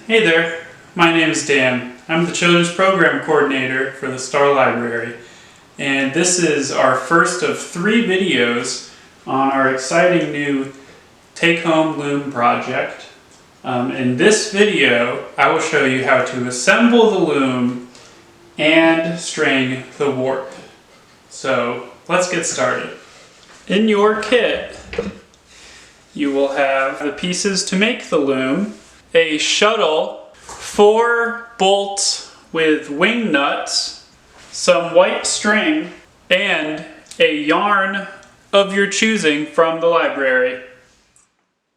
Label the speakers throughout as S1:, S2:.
S1: Hey there, my name is Dan. I'm the Children's Program Coordinator for the Star Library, and this is our first of 3 videos on our exciting new take-home Loom project. In this video, I will show you how to assemble the Loom and string the warp. So let's get started. In your kit, you will have the pieces to make the Loom, a shuttle, 4 bolts with wing nuts, some white string, and a yarn of your choosing from the library.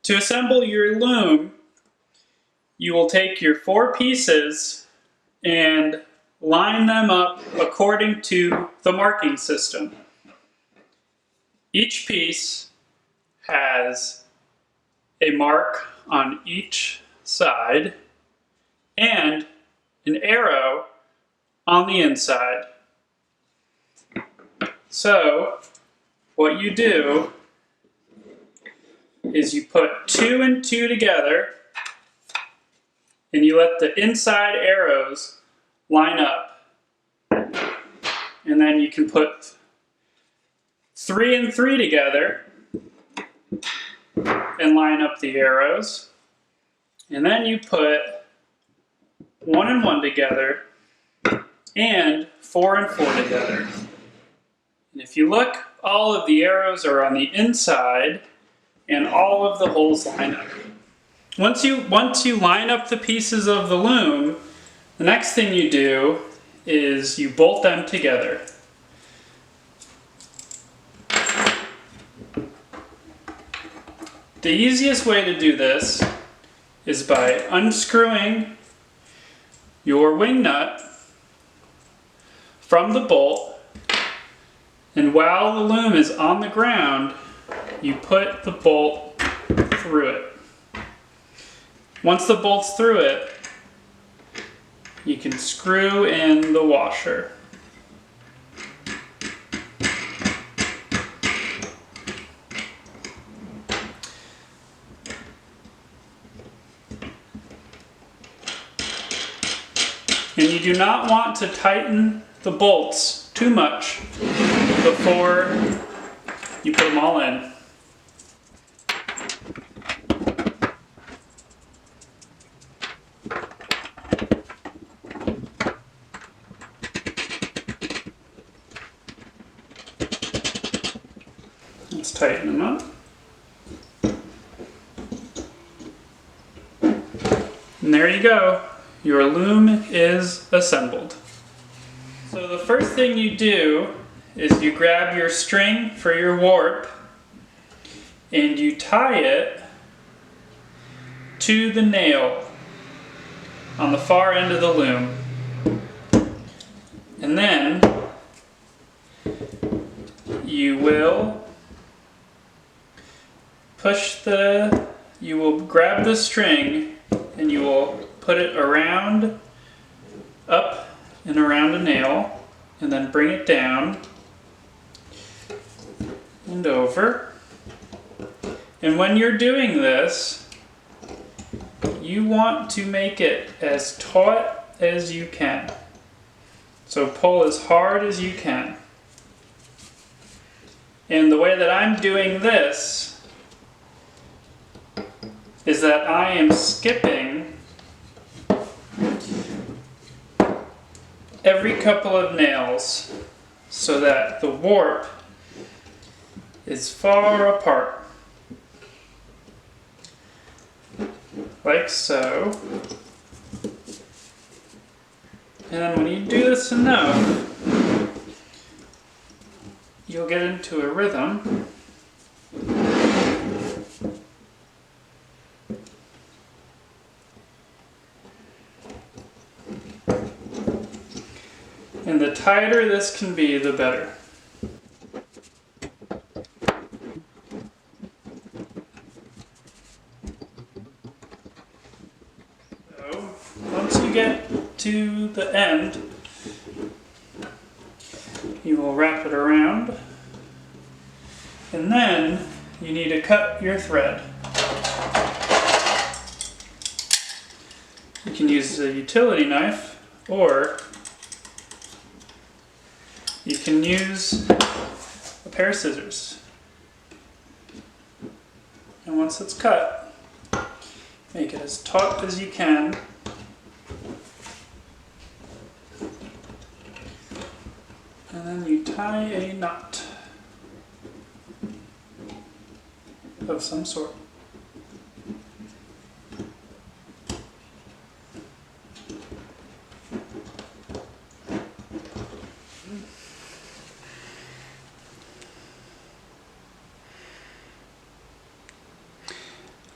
S1: To assemble your Loom, you will take your 4 pieces and line them up according to the marking system. Each piece has a mark on each side and an arrow on the inside. So what you do is you put 2 and 2 together and you let the inside arrows line up. And then you can put 3 and 3 together and line up the arrows. And then you put 1 and 1 together and 4 and 4 together. And if you look, all of the arrows are on the inside and all of the holes line up. Once you line up the pieces of the Loom, the next thing you do is you bolt them together. The easiest way to do this is by unscrewing your wing nut from the bolt, and while the Loom is on the ground, you put the bolt through it. Once the bolt's through it, you can screw in the washer. And you do not want to tighten the bolts too much before you put them all in. Let's tighten them up. And there you go. Your Loom is assembled. So the first thing you do is you grab your string for your warp and you tie it to the nail on the far end of the Loom. And then you will grab the string and you will put it around, up and around a nail, and then bring it down and over. And when you're doing this, you want to make it as taut as you can. So pull as hard as you can. And the way that I'm doing this is that I am skipping every couple of nails so that the warp is far apart, like so. And then when you do this enough, you'll get into a rhythm. And the tighter this can be, the better. So, once you get to the end, you will wrap it around, and then you need to cut your thread. You can use a utility knife, or you can use a pair of scissors. And once it's cut, make it as taut as you can. And then you tie a knot of some sort.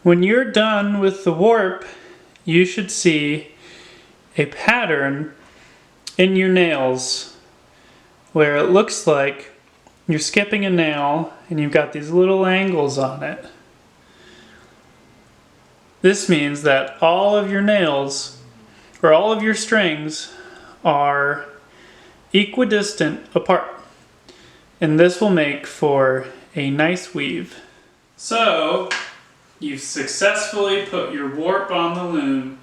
S1: When you're done with the warp, you should see a pattern in your nails where it looks like you're skipping a nail and you've got these little angles on it. This means that all of your nails, or all of your strings, are equidistant apart. And this will make for a nice weave. So, you've successfully put your warp on the loom.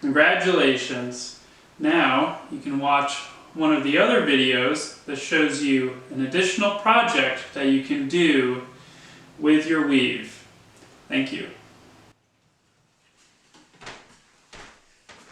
S1: Congratulations. Now you can watch one of the other videos that shows you an additional project that you can do with your weave. Thank you.